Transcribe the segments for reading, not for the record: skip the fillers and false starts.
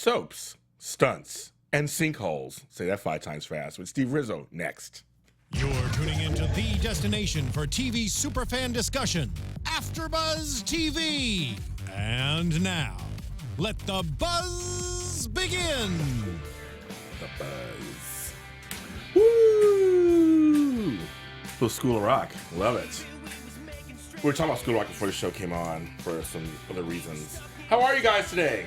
soaps, stunts, and sinkholes. Say that 5 times fast with Steve Rizzo next. You're tuning into the destination for TV superfan discussion, AFTERBUZZ TV. And now, let the buzz begin. The buzz. Woo! Little School of Rock. Love it. We were talking about School of Rock before the show came on for some other reasons. How are you guys today?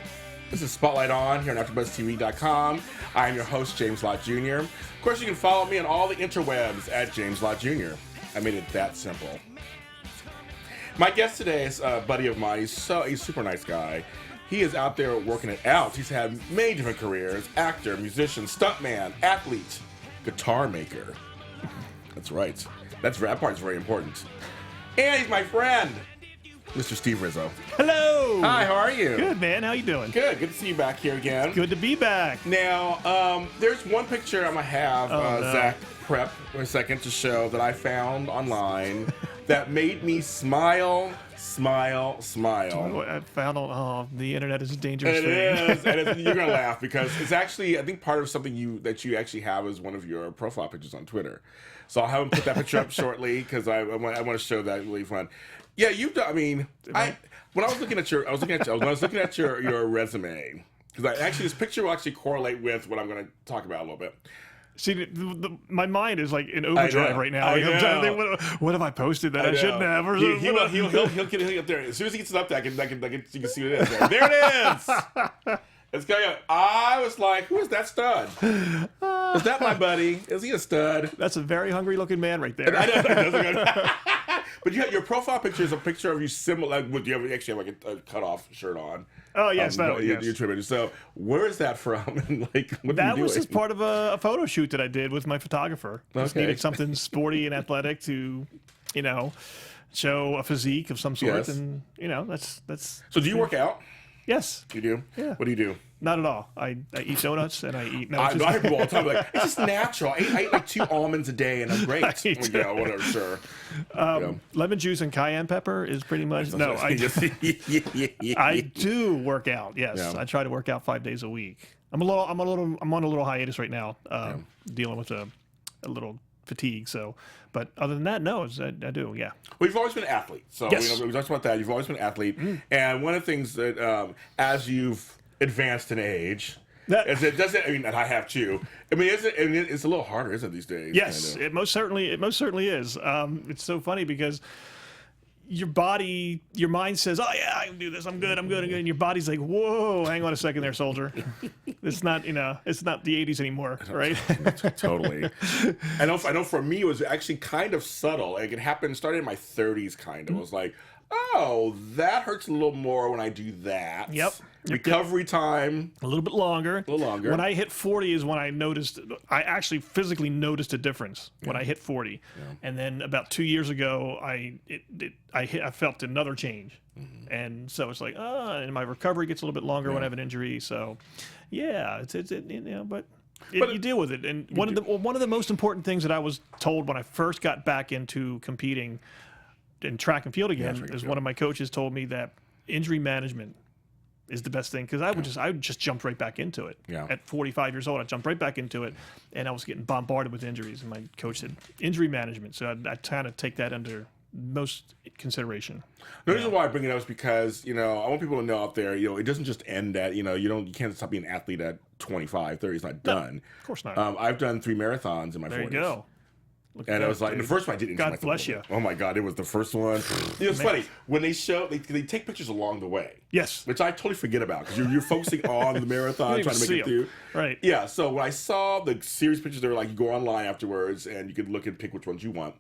This is Spotlight On here on AfterBuzzTV.com. I am your host, James Lott Jr. Of course, you can follow me on all the interwebs at James Lott Jr. I made it that simple. My guest today is a buddy of mine. He's a super nice guy. He is out there working it out. He's had many different careers: actor, musician, stuntman, athlete, guitar maker. That's right. That part's very important. And he's my friend, Mr. Steve Rizzo. Hello. Hi, how are you? Good, man. How you doing? Good. Good to see you back here again. Good to be back. Now, there's one picture I'm going to have no. Zach prep for a second to show that I found online that made me smile. I found on the internet is a dangerous And thing. it is. And you're going to laugh because it's actually, I think, part of something that you actually have as one of your profile pictures on Twitter. So I'll have him put that picture up shortly because I want to show that. Really fun. Yeah, you've done. I mean, when I was looking at your resume, because actually this picture will actually correlate with what I'm going to talk about a little bit. See, my mind is like in overdrive right now. Like, I'm trying to think, what have I posted that I shouldn't have? Or He'll get it up there. As soon as he gets it up there, you can see what it is. There it is. It's going up. I was like, who is that stud? Is that my buddy? Is he a stud? That's a very hungry looking man right there. But your profile picture is a picture of you similar. Like, you actually have like a cutoff shirt on? Oh yes, yes. So where is that from? And like, what that are you was doing? just part of a photo shoot that I did with my photographer. Just needed something sporty and athletic to, show a physique of some sort, Yes. and that's. So do you work out? Yes. You do? Yeah. What do you do? Not at all. I eat donuts and I eat. I hear people all the time like, it's just natural. I eat like 2 almonds a day and I'm great. Yeah, whatever, sure. Lemon juice and cayenne pepper is pretty much I do work out. Yes, Yeah. I try to work out 5 days a week. I'm on a little hiatus right now, dealing with a little fatigue. So, but other than that, no, I do. Yeah. Well, you've always been an athlete. So Yes. we talked about that. You've always been an athlete. And one of the things that as you've advanced in age, and I have too. I mean, it's a little harder, isn't it, these days? Yes, kind of? it most certainly is. It's so funny because your mind says, "Oh yeah, I can do this. I'm good," and your body's like, "Whoa, hang on a second there, soldier. It's not the '80s anymore, right?" Totally. I know for me, it was actually kind of subtle. Like started in my 30s, kind of. It was like, oh, that hurts a little more when I do that. Yep. Recovery time. A little bit longer. When I hit 40 is when I actually physically noticed a difference when I hit 40. Yeah. And then about 2 years ago, I felt another change. Mm-hmm. And so it's like, and my recovery gets a little bit longer when I have an injury. So yeah, but you deal with it. And one of the most important things that I was told when I first got back into competing in track and field again is one of my coaches told me that injury management is the best thing, because I would just jump right back into it. Yeah. At 45 years old, I jumped right back into it, and I was getting bombarded with injuries. And my coach said injury management, so I kind of take that under most consideration. The reason why I bring it up is because I want people to know out there, it doesn't just end at you can't stop being an athlete at 25, 30. It's not done. Of course not. I've done 3 marathons in my 40s. There you go. And it was like, the first one I did. God bless you. Oh my God, it was the first one. It's funny when they take pictures along the way. Yes. Which I totally forget about because you're focusing on the marathon, trying to make it through. Right. Yeah. So when I saw the series pictures, they were like, you go online afterwards and you could look and pick which ones you want.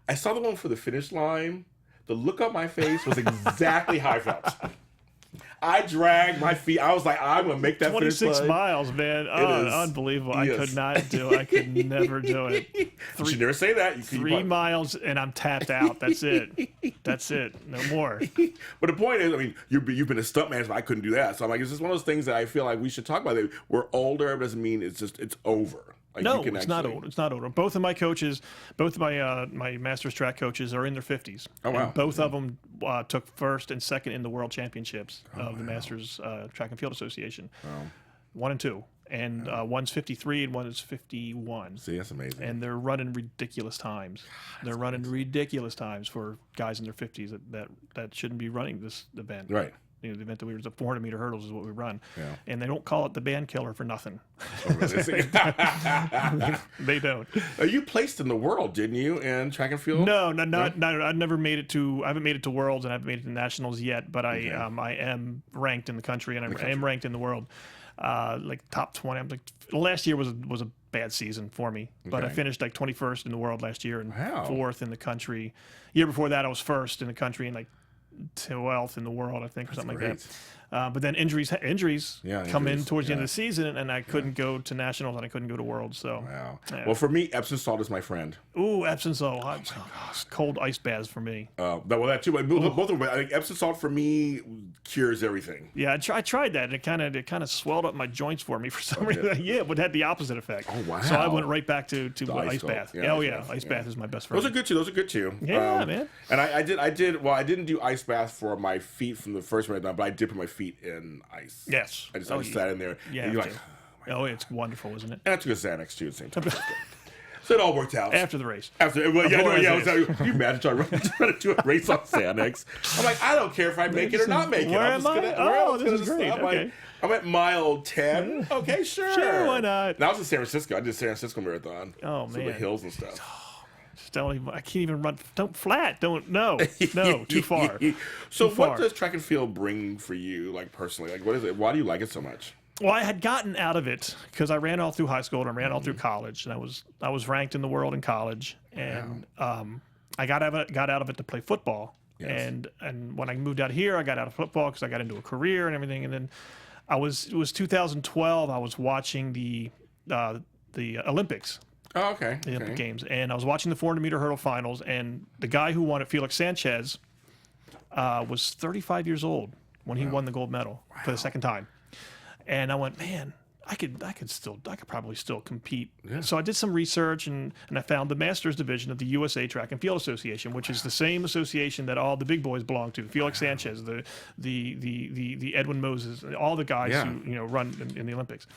I saw the one for the finish line. The look on my face was exactly how I felt. I dragged my feet. I was like, I'm going to make that 26 miles, man. Oh, unbelievable. Yes. I could not do it. I could never do it. You should never say that. 3 miles and I'm tapped out. That's it. That's it. No more. But the point is, I mean, you've been a stuntman, so I couldn't do that. So I'm like, it's just one of those things that I feel like we should talk about. We're older, but doesn't mean it's over. Like no, it's not old. It's not old. Both of my coaches, both of my master's track coaches are in their 50s. Oh, wow. And both of them took first and second in the world championships of the Masters Track and Field Association. Wow. 1 and 2. And one's 53 and one is 51. See, that's amazing. And they're running ridiculous times. They're running ridiculous times for guys in their 50s that shouldn't be running this event. Right. The event that the 400-meter hurdles is what we run. Yeah. And they don't call it the band killer for nothing. Oh, really? They don't. You placed in the world, didn't you, in track and field? No, I've never made it to. I haven't made it to Worlds and I haven't made it to Nationals yet. But I am ranked in the country and I am ranked in the world. Like top 20. I'm like, last year was a bad season for me, but I finished like 21st in the world last year and 4th in the country. Year before that, I was 1st in the country and like 12th in the world, I think, or something like that. But then injuries come in towards the end of the season, and I couldn't go to nationals and I couldn't go to worlds. So well, for me, Epsom salt is my friend. Ooh, Epsom salt, cold ice baths for me. Well, that too. But both of them. I think Epsom salt for me cures everything. Yeah, I tried that, and it kind of swelled up my joints for me for some reason. Yeah, but it had the opposite effect. Oh wow! So I went right back to ice bath. Yeah, ice bath is my best friend. Those are good too. Yeah, man. And I did. Well, I didn't do ice bath for my feet from the first marathon, but I did put my feet in ice. Yes. I just sat in there. Yeah. And you're like, it's wonderful, isn't it? And I took a Xanax too at the same time. So it all worked out. After the race. Can you imagine trying to do a race on Xanax? I'm like, I don't care if I make it or not make it. Where am I? This is great. Okay. I'm at mile 10. Okay, sure. Sure, why not? And I was in San Francisco. I did San Francisco Marathon. Oh, man. The hills and stuff. I can't even run. No, too far. So what does track and field bring for you, like personally? Like, what is it? Why do you like it so much? Well, I had gotten out of it because I ran all through high school and I ran all through college, and I was ranked in the world in college, and I got out of it to play football. Yes. And when I moved out here, I got out of football because I got into a career and everything. And then it was 2012. I was watching the Olympics. Oh, okay. The Olympic Games, and I was watching the 400-meter hurdle finals, and the guy who won it, Felix Sanchez, was 35 years old when he won the gold medal for the second time. And I went, man, I could probably still compete. Yeah. So I did some research and I found the Masters division of the USA Track and Field Association, which is the same association that all the big boys belong to. Felix Sanchez, the Edwin Moses, all the guys who run in the Olympics.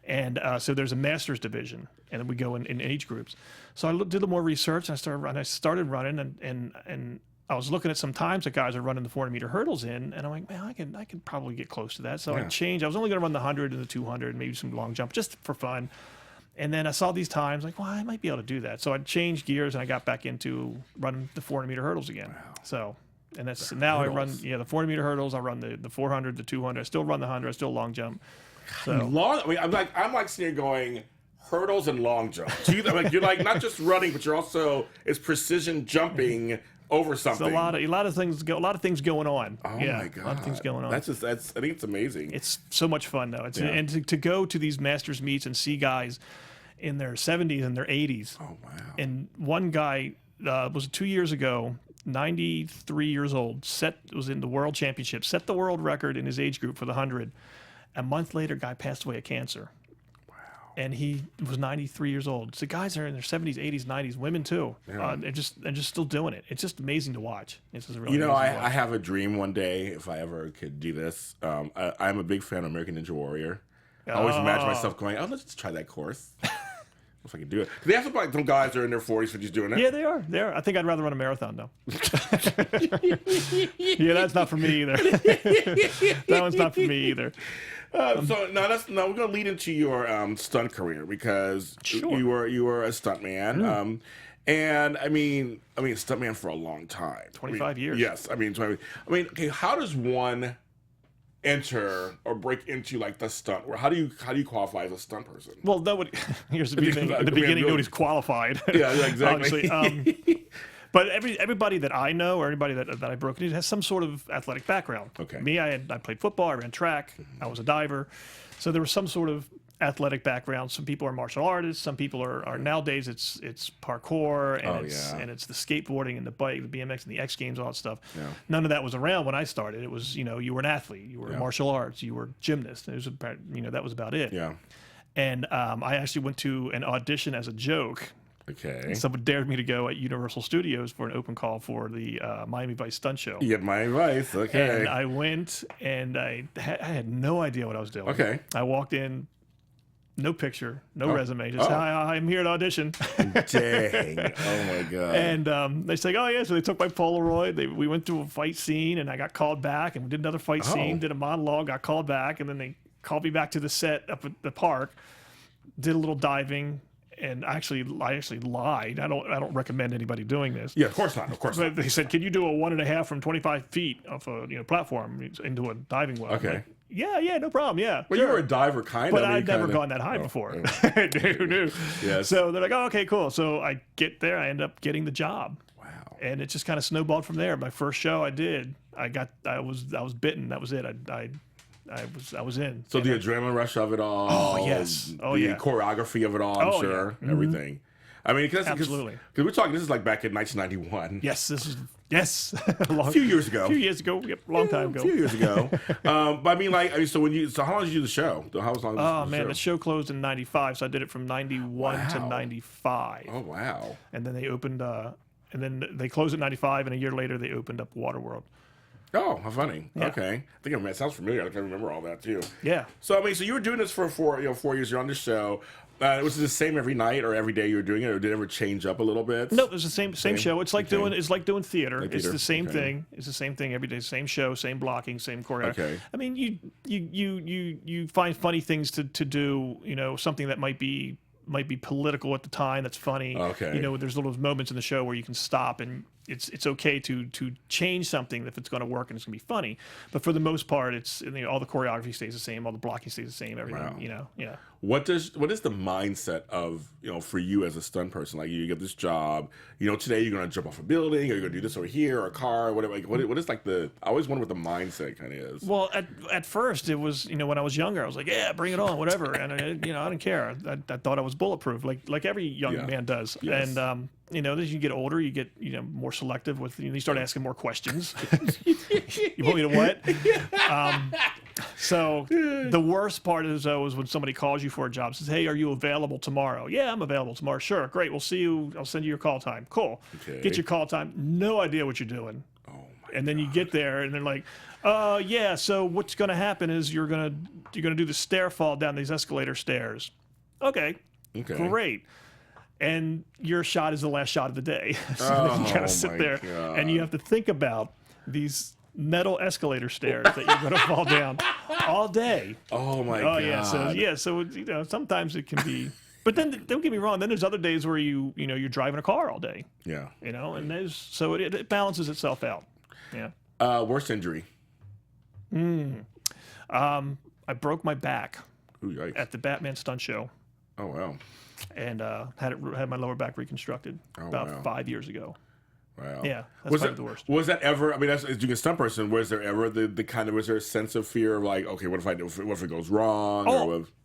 And so there's a Masters division, and then we go in each groups. So I did a little more research, and I started running, and I was looking at some times that guys are running the 400-meter hurdles in, and I'm like, man, I can probably get close to that. So I changed. I was only going to run the 100 and the 200, and maybe some long jump, just for fun. And then I saw these times, like, well, I might be able to do that. So I changed gears, and I got back into running the 400-meter hurdles again. Wow. So, and that's now hurdles. I run the 400-meter hurdles. I run the 400, the 200. I still run the 100. I still long jump. So I'm like sitting here going hurdles and long jump. So you're like not just running, but you're also precision jumping over something. It's a lot of things going on. Oh my god, a lot of things going on. I think it's amazing. It's so much fun though. And to go to these Masters meets and see guys in their 70s and their 80s. Oh wow. And one guy was 2 years ago. 93 years old, was in the world championship, set the world record in his age group for the 100. A month later, guy passed away of cancer. Wow. And he was 93 years old. So guys are in their 70s, 80s, 90s, women too. Yeah. They're just still doing it. It's just amazing to watch. It's just really I have a dream one day, if I ever could do this. I'm a big fan of American Ninja Warrior. I always imagine myself going, let's just try that course. If I can do it. They have some guys that are in their 40s for just doing it. Yeah, they are. I think I'd rather run a marathon, though. Yeah, that's not for me either. That one's not for me either. So now we're going to lead into your stunt career because you were a stuntman. And I mean, stuntman for a long time. 25 years. Yes. Okay, how does one enter or break into like the stunt, or how do you qualify as a stunt person? Well, here's the beginning. Nobody's qualified. Yeah, exactly. But everybody that I know or anybody that I broke into has some sort of athletic background. Okay. Me, I played football, I ran track, I was a diver, so there was some sort of athletic background. Some people are martial artists. Some people are nowadays it's parkour and it's the skateboarding and the bike, the BMX and the X Games, all that stuff. Yeah. None of that was around when I started. It was you were an athlete, you were martial arts, you were gymnast. It was that was about it. Yeah. And I actually went to an audition as a joke Okay. Someone dared me to go at Universal Studios for an open call for the Miami Vice stunt show. You get Miami Vice. Okay. And I went, and I had no idea what I was doing. Okay. I walked in, no picture, no resume, just hi, I'm here to audition. Dang. Oh my God. And they said, oh yeah, so they took my Polaroid. We went through a fight scene, and I got called back, and we did another fight scene, did a monologue, got called back, and then they called me back to the set up at the park, did a little diving. And I actually lied. I don't recommend anybody doing this. Yeah, of course not. Of course not. They said, "Can you do a 1.5 from 25 feet off a platform into a diving well?" Okay. Like, yeah, no problem. Yeah. Well, sure. you were a diver, kind of. But I'd never gone that high before. Who knew? Yes. So they're like, "Oh, okay, cool." So I get there. I end up getting the job. Wow. And it just kind of snowballed from there. My first show I did, I was bitten. That was it. I was in. So the adrenaline rush of it all. Oh, yes. Oh, the yeah. choreography of it all, I'm sure. Yeah. Everything. I mean, Absolutely. Because we're talking, this is like back in 1991. Yes, a few years ago. Yep, long time ago. A few years ago. But I mean, so how long did you do the show? How long was the show? The show closed in 95, so I did it from 91 to 95. Oh, wow. And then they opened, and then they closed at 95, and a year later they opened up Waterworld. Oh, how funny. Yeah. Okay. I think it sounds familiar. I can remember all that too. Yeah. So, I mean, so you were doing this for 4 years. You're on the show. Was it the same every night or every day you were doing it, or did it ever change up a little bit? No, it was the same show. It's like doing theater. Like it's theater. the same thing. It's the same thing every day. Same show, same blocking, same choreography. Okay. I mean, you find funny things to do. You know, something that might be political at the time that's funny. Okay. You know, there's little moments in the show where you can stop, and it's okay to change something if it's going to work and it's going to be funny. But for the most part, it's all the choreography stays the same, all the blocking stays the same, everything. Wow. You know, yeah. What is the mindset of for you as a stunt person? Like you get this job, today you're going to jump off a building, or you're going to do this over here, or a car, or whatever. Like, what is like I always wonder what the mindset kind of is. Well, at first it was when I was younger, I was like, yeah, bring it on, whatever, and I didn't care. I thought I was bulletprul, like every young man does. Yes. And as you get older, you get more selective with you start asking more questions. You want me to what? So the worst part is when somebody calls you for a job, says, "Hey, are you available tomorrow?" "Yeah, I'm available tomorrow." "Sure, great. We'll see you. I'll send you your call time." "Cool." Okay. Get your call time. No idea what you're doing. Oh my And then you get there, and they're like, yeah, so what's going to happen is you're gonna do the stair fall down these escalator stairs." Okay. Great. And your shot is the last shot of the day. So then you gotta sit there, and you have to think about these metal escalator stairs that you're going to fall down all day. Oh my God. So sometimes it can be. But then don't get me wrong. Then there's other days where you're driving a car all day. Yeah. And it balances itself out. Yeah. Worst injury. I broke my back Ooh, yikes. at the Batman stunt show. Oh wow. And had my lower back reconstructed about 5 years ago. Wow. Yeah, that's probably the worst. Was that ever? I mean, as being a stunt person, was there ever the kind of, was there a sense of fear of like, okay, what if it goes wrong?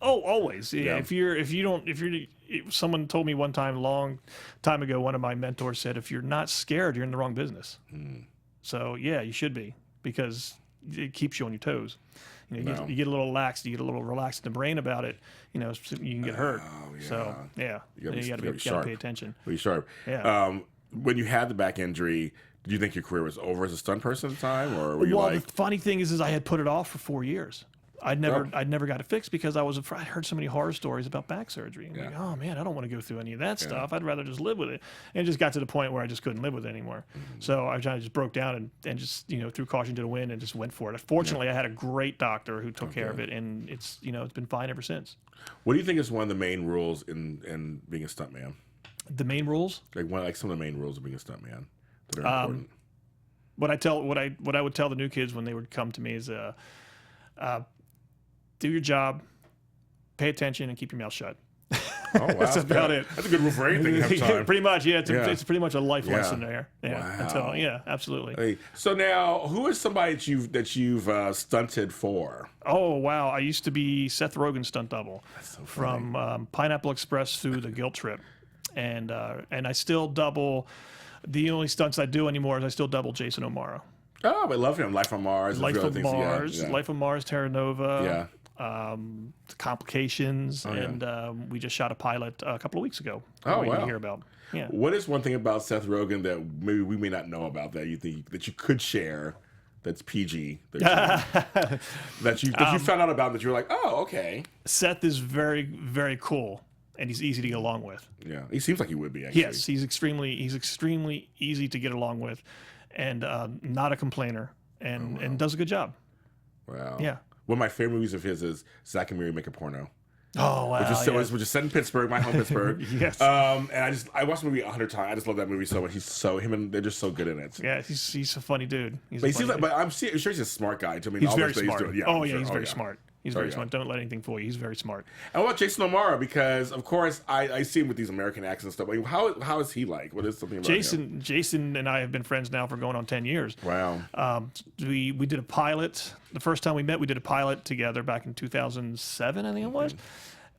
Always. Yeah. If someone told me one time, long time ago, one of my mentors said, if you're not scared, you're in the wrong business. So yeah, you should be, because it keeps you on your toes. You get a little lax, you get a little relaxed in the brain about it, so you can get hurt. Oh, yeah. So yeah, you got to pay attention. Be sharp. Yeah. When you had the back injury, did you think your career was over as a stunt person at the time, or were you the funny thing is I had put it off for 4 years. I'd never got it fixed because I heard so many horror stories about back surgery. Like, oh man, I don't want to go through any of that stuff. I'd rather just live with it. And it just got to the point where I just couldn't live with it anymore. So I just broke down and just threw caution to the wind and just went for it. Fortunately, I had a great doctor who took care of it, and it's been fine ever since. What do you think is one of the main rules in being a stuntman? The main rules? Like some of the main rules of being a stuntman that are important. What I would tell the new kids when they would come to me is, do your job, pay attention, and keep your mouth shut. Oh, wow. That's about it. That's a good rule for anything you have time. Pretty much, yeah. It's pretty much a life lesson there. Yeah. Wow. Absolutely. Hey, so now, who is somebody that you've stunted for? Oh, wow. I used to be Seth Rogen's stunt double. That's so funny. From Pineapple Express through the Guilt Trip. And I still double. The only stunts I do anymore is I still double Jason O'Mara. Oh, I love him. Life on Mars. Life of Mars, Terra Nova. Yeah. complications, and we just shot a pilot a couple of weeks ago. Oh, waiting wow. to hear about. Yeah. What is one thing about Seth Rogen that maybe we may not know about that you think that you could share? That's PG. That you found out about that you're like, oh, okay. Seth is very, very cool, and he's easy to get along with. Yeah, he seems like he would be. Actually. Yes, he's extremely easy to get along with, and not a complainer, and does a good job. Wow. Yeah. One of my favorite movies of his is Zack and Miri Make a Porno. Oh wow! Which is set in Pittsburgh, my home Pittsburgh. Yes. And I watched the movie 100 times. I just love that movie so much. They're just so good in it. Yeah, he's a funny dude. But I'm sure he's a smart guy. I mean, he's all very the stuff smart. He's doing. Yeah, he's very smart. He's very smart. Don't let anything fool you. He's very smart. And what about Jason O'Mara? Because of course I see him with these American accents and stuff. Like, how is he like? What is something about him? Jason and I have been friends now for going on 10 years. Wow. We did a pilot. The first time we met, we did a pilot together back in 2007, I think it was.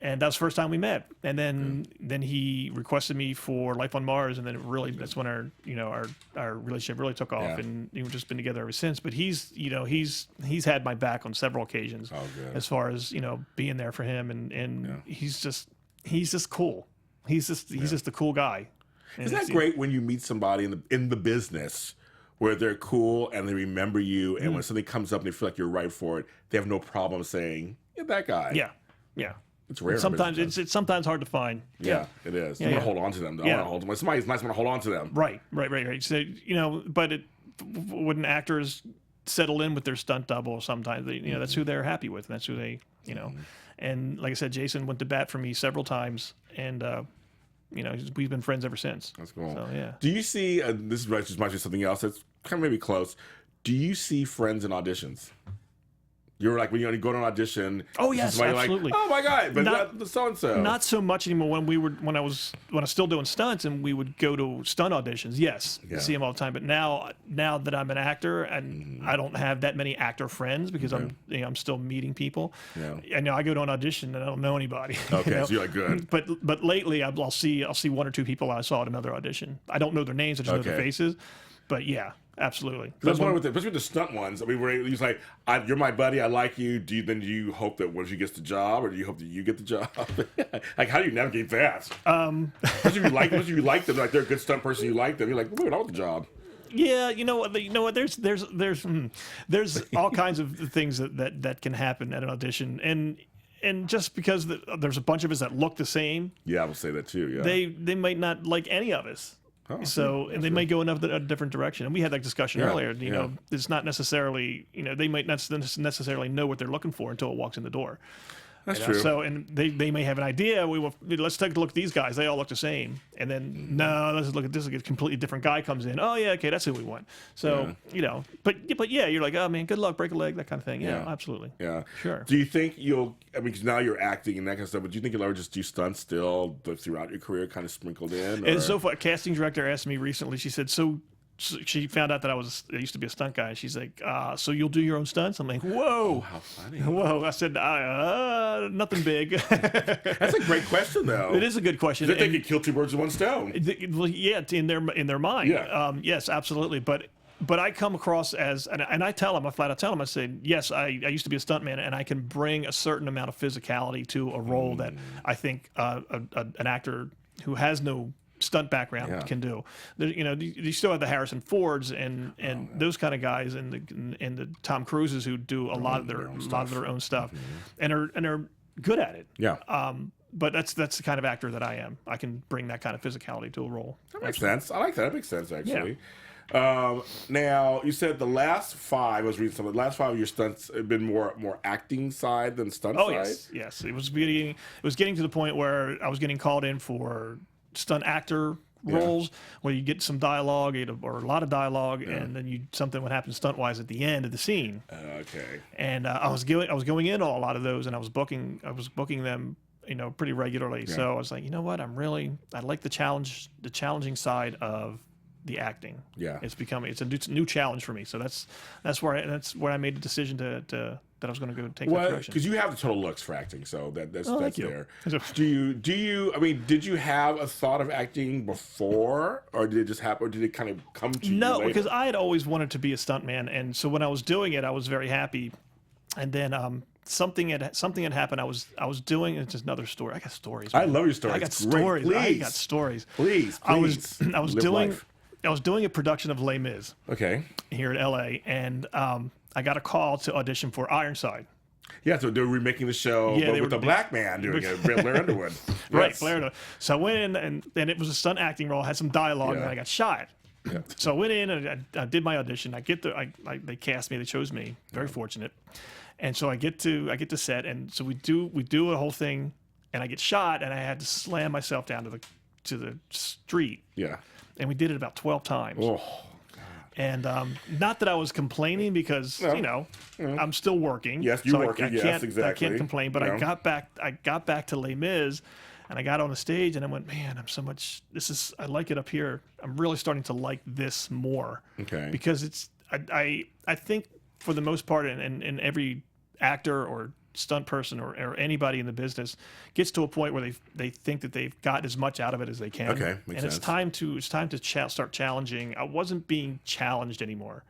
And that was the first time we met. And then he requested me for Life on Mars, and then that's when our relationship really took off, and we've just been together ever since. But he's had my back on several occasions as far as being there for him, and he's just cool. He's just a cool guy. And isn't that great when you meet somebody in the business where they're cool and they remember you, and when something comes up and they feel like you're right for it, they have no problem saying, "Yeah, that guy." Yeah. It's rare. Sometimes it's sometimes hard to find. Yeah, it is. You want to hold on to them. Though. I want to hold them. Somebody's nice. Want to hold on to them. Right. So but when actors settle in with their stunt double, sometimes that's who they're happy with, and that's who they And like I said, Jason went to bat for me several times, and we've been friends ever since. That's cool. So, yeah. Do you see? This just might be something else. That's kind of maybe close. Do you see friends in auditions? You're like when you go to an audition. Oh yes, absolutely. Like, oh my god, but not so and so. Not so much anymore. When I was still doing stunts and we would go to stunt auditions. Yes, see them all the time. But now that I'm an actor and I don't have that many actor friends because I'm still meeting people. Yeah. And I go to an audition and I don't know anybody. Okay, so you're like good. But lately I'll see one or two people I saw at another audition. I don't know their names. I just know their faces. But yeah. Absolutely. That's one especially with the stunt ones. I mean, where he's like, "You're my buddy. I like you." Do you hope that once you get the job, or do you hope that you get the job? Like, how do you navigate that? Especially if you like them, like they're a good stunt person, you like them. You're like, "Wait, I want the job." Yeah, you know what? There's all kinds of things that can happen at an audition, and just because there's a bunch of us that look the same. Yeah, I will say that too. Yeah, they might not like any of us. And they might go in a different direction. And we had that discussion earlier. It's not necessarily, they might not necessarily know what they're looking for until it walks in the door. That's true. So, and they may have an idea. Let's take a look at these guys. They all look the same. And then, no, let's look at this. A completely different guy comes in. Oh, yeah, okay, that's who we want. So, but yeah, you're like, oh, man, good luck, break a leg, that kind of thing. Yeah, absolutely. Yeah. Sure. Do you think because now you're acting and that kind of stuff, but do you think you'll ever just do stunts still throughout your career, kind of sprinkled in? And so far, a casting director asked me recently, she said, so she found out that I used to be a stunt guy. She's like, so you'll do your own stunts? I'm like, whoa. Oh, how funny. Whoa. I said, nothing big. That's a great question, though. It is a good question. They could kill two birds with one stone. Well, yeah, in their mind. Yeah. Yes, absolutely. But I come across as, and I tell them, I flat out tell them, I say, yes, I used to be a stuntman, and I can bring a certain amount of physicality to a role that I think an actor who has no stunt background can do. You still have the Harrison Fords and those kind of guys and the Tom Cruises who do a lot of their own stuff and are good at it. Yeah. But that's the kind of actor that I am. I can bring that kind of physicality to a role. That makes sense. I like that. That makes sense actually. Yeah. Now you said the last 5 of your stunts have been more acting side than stunt side. Yes. It was getting to the point where I was getting called in for stunt actor roles where you get some dialogue or a lot of dialogue, and then something would happen stunt wise at the end of the scene. Okay. And I was going in on a lot of those, and I was booking them, pretty regularly. Yeah. So I was like, you know what, I like the challenging side of the acting. Yeah. It's a new challenge for me. So that's where I made the decision that I was going to go take that direction. Because you have the total looks for acting, so that's there. You. Do you? I mean, did you have a thought of acting before, or did it just happen, or did it kind of come to you? No, later? Because I had always wanted to be a stuntman, and so when I was doing it, I was very happy. And then something had happened. I was doing. It's just another story. I got stories. I love your stories. I got It's great. stories. Please. I got stories. Please. I was Live doing. life. I was doing a production of Les Mis. Okay. Here in L.A. and I got a call to audition for Ironside. Yeah, so they're remaking the show, Yeah, but they with were- a black man doing it, Blair Underwood. Right, Yes. Blair. So I went in, and it was a stunt acting role. I had some dialogue, Yeah. and I got shot. Yeah. So I went in and I did my audition. They cast me. They chose me. Very fortunate. And so I get to set, and so we do a whole thing, and I get shot, and I had to slam myself down to the street. Yeah. And we did it about 12 times. Oh. And not that I was complaining because No. I'm still working. Yes, you're working. I Yes, can't, exactly. I can't complain. But No. I got back to Les Mis, and I got on the stage, and I went, man, I like it up here. I'm really starting to like this more. Okay. Because I think for the most part, and every actor or stunt person or anybody in the business gets to a point where they think that they've got as much out of it as they can. Okay, makes and sense. it's time to start challenging. I wasn't being challenged anymore.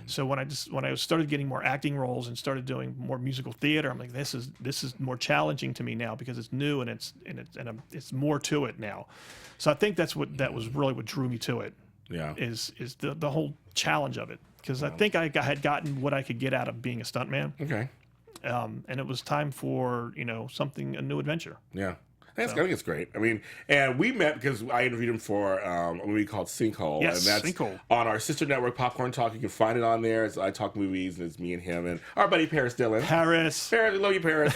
So when I started getting more acting roles and started doing more musical theater, I'm like, this is more challenging to me now because it's new and it's more to it now. So I think that was really what drew me to it. Yeah. Is the whole challenge of it, because I think I had gotten what I could get out of being a stuntman. Okay. And it was time for a new adventure. Yeah. I think it's great. I mean, and we met because I interviewed him for a movie called Sinkhole. Yes, and that's Sinkhole. on our sister network, Popcorn Talk. You can find it on there. I talk movies, and it's me and him and our buddy Paris Dillon. Paris, I love you, Paris.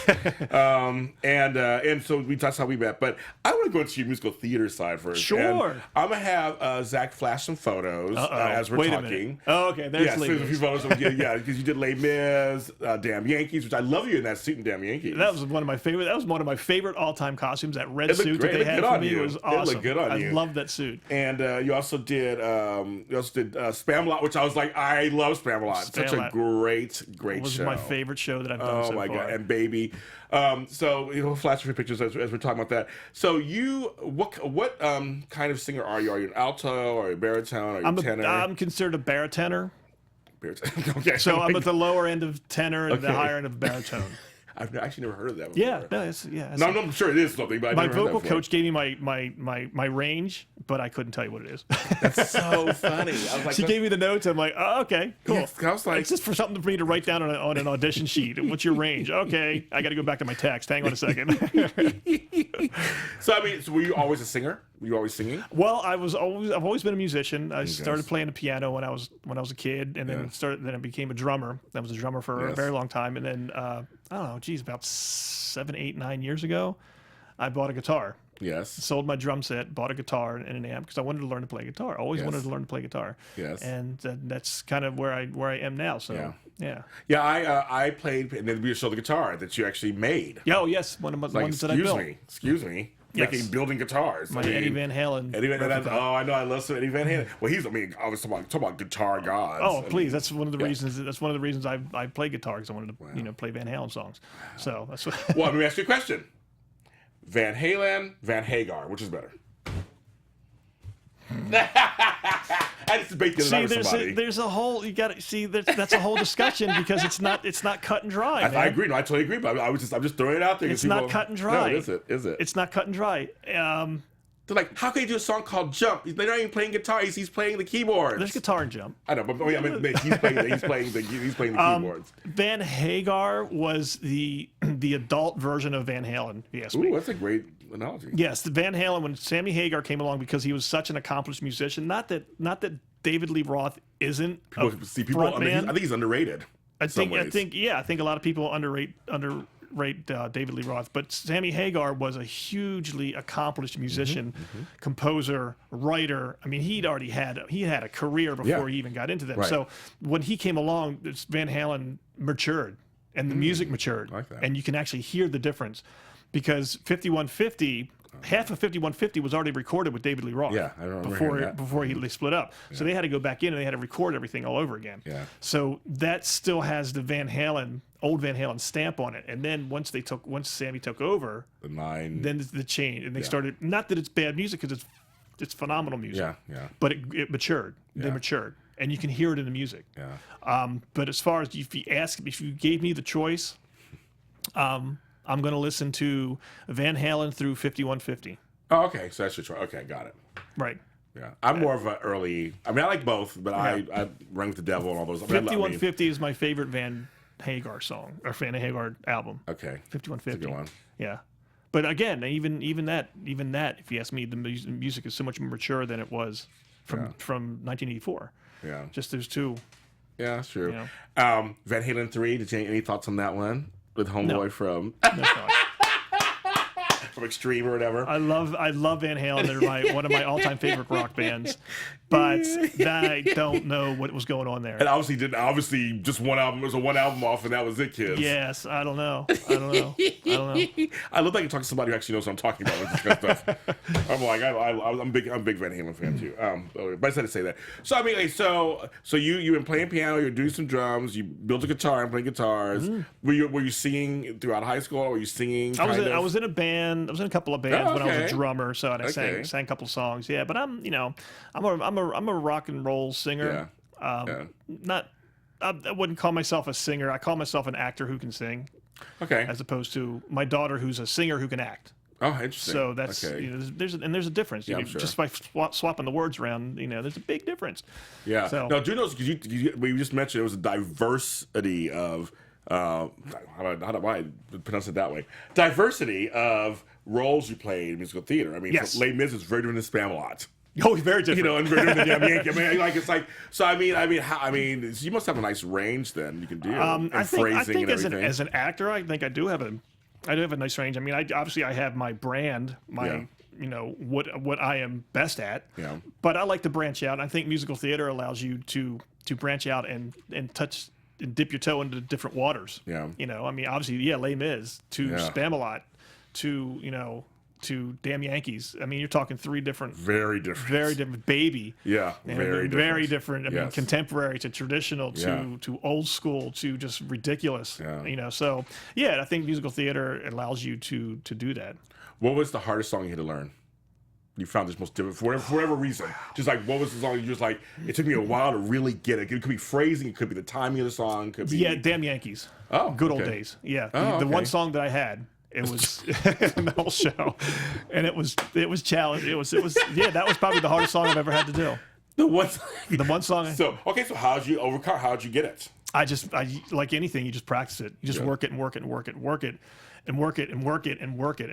And so that's how we met. But I want to go into your musical theater side first. Sure. And I'm gonna have Zach flash some photos as we're Wait a talking. minute. Oh, okay. There's Yes, Les there's a few Mis. photos of because you did Les Mis, Damn Yankees, which I love you in that suit in Damn Yankees. That was one of my favorite. That was one of my favorite all-time costumes. That red It looked suit great. that It they looked had good for on me you. was It awesome. looked good on you. I love that suit. And you also did Spamalot, which I was like, I love Spamalot. Such a Spamalot great It was show. my favorite show that I've done Oh so my far. god! And Baby, so flash a few pictures as we're talking about that. So what kind of singer are you? Are you an alto or a baritone or a tenor? I'm considered a baritone. Baritone. Okay. So I'm at the lower end of tenor and the Okay. higher end of baritone. I've actually never heard of that before. Yeah, no, it's No, I'm sure it is something, but I've my never heard that vocal before. coach gave me my range, but I couldn't tell you what it is. That's so funny. I was like, She gave me the notes. I'm like, oh, okay, cool. Yes, I was like, It's just for something for me to write down on an audition sheet. What's your range? Okay, I got to go back to my text. Hang on a second. so I mean, so were you always a singer? Were you always singing? Well, I've always been a musician. I started playing the piano when I was a kid, and then I became a drummer. I was a drummer for a very long time, and then I don't know, about 7, 8, 9 years ago, I bought a guitar. Yes. Sold my drum set, bought a guitar and an amp because I wanted to learn to play guitar. Always wanted to learn to play guitar. Yes. And that's kind of where I am now. So yeah. Yeah, I played, and then we showed the guitar that you actually made. Yeah, oh yes, one of the Like, ones that I built. Excuse me. Yes. Building guitars. My Eddie Van Halen. Eddie Van Halen. replica. Oh, I know. I love some Eddie Van Halen. Well, I was talking about guitar gods. Oh, please! That's one of the reasons. That's one of the reasons I play guitar, because I wanted to play Van Halen songs. So that's what. Well, let me ask you a question: Van Halen, Van Hagar, which is better? I just debate the other night with somebody. There's a whole that's a whole discussion because it's not cut and dry. Man. I agree. No, I totally agree. But I'm just throwing it out there. It's not cut and dry. No, is it? Is it? It's not cut and dry. They're like, how can you do a song called Jump? They're not even playing guitar. He's playing the keyboards. There's guitar and jump. I know, but I mean, he's playing the keyboards. Van Hagar was the adult version of Van Halen. If you ask me. Ooh, that's a great analogy. Yes, the Van Halen, when Sammy Hagar came along, because he was such an accomplished musician. Not that David Lee Roth isn't a frontman. I think he's underrated. I think a lot of people underrate David Lee Roth, but Sammy Hagar was a hugely accomplished musician, composer, writer. I mean, he had a career before he even got into them. Right. So when he came along, Van Halen matured and the music matured, like that. and you can actually hear the difference because 5150. Half of 5150 was already recorded with David Lee Roth. Yeah, I remember hearing that. before they split up. So they had to go back in and they had to record everything all over again. Yeah. So that still has the old Van Halen stamp on it. And then once Sammy took over, then the change, and they started. Not that it's bad music, because it's phenomenal music. Yeah. But it matured. Yeah. They matured, and you can hear it in the music. Yeah. But as far as if you gave me the choice, I'm going to listen to Van Halen through 5150. Oh, okay. So that's your choice. Okay, got it. Right. Yeah, I'm more of an early. I mean, I like both, but I Run with the Devil and all those. 5150 is my favorite Van Hagar song or Van Hagar album. Okay, 5150. That's a good one. Yeah, but again, even that, if you ask me, the music is so much more mature than it was from 1984. Yeah, just those two. Yeah, that's true. You know? Van Halen 3. Did you any thoughts on that one with Homeboy from? No thoughts. From Extreme or whatever. I love Van Halen. They're one of my all-time favorite rock bands, but I don't know what was going on there. And obviously just one album. It was a one album off, and that was it, kids. Yes, I don't know. I look like you talk to somebody who actually knows what I'm talking about with this kind of stuff. I'm like, I'm a big Van Halen fan too. But I just had to say that. So I mean, like, so you've been playing piano, you're doing some drums, you built a guitar and playing guitars. Were you singing throughout high school? Or were you singing? I was in a band. I was in a couple of bands when I was a drummer, so I sang a couple songs. Yeah, but I'm a rock and roll singer. Not. I wouldn't call myself a singer. I call myself an actor who can sing. Okay. As opposed to my daughter, who's a singer who can act. Oh, interesting. So that's there's a difference. Yeah, I'm sure. Just by swapping the words around, there's a big difference. Yeah. So, now, do you know? Because you just mentioned it was a diversity of how do I pronounce it that way? Diversity of roles you played in musical theater. I mean, yes. Les Mis is very different than Spamalot. Oh, very different. And very different than Yankee. I mean, like it's like so. I mean, you must have a nice range then. You can do I think and everything. as an actor, I think I do have a nice range. I mean, obviously I have my brand, what I am best at. Yeah. But I like to branch out. I think musical theater allows you to branch out and touch and dip your toe into different waters. Yeah. I mean, obviously, Les Mis to Spamalot to Damn Yankees. I mean, you're talking three different, very different, Baby. Yeah, very different. I mean, Yes. contemporary to traditional to old school to just ridiculous. Yeah. So I think musical theater allows you to do that. What was the hardest song you had to learn? You found this most difficult for whatever reason. Just like what was the song you just like? It took me a while to really get it. It could be phrasing. It could be the timing of the song. It could be Damn Yankees. Oh, good old days. Yeah, the one song that I had. It was the whole show, and it was challenging. It was that was probably the hardest song I've ever had to do. The one song. So how'd you overcome? How'd you get it? I like anything. You just practice it. You just work it and work it and work it and work it and work it and work it and work it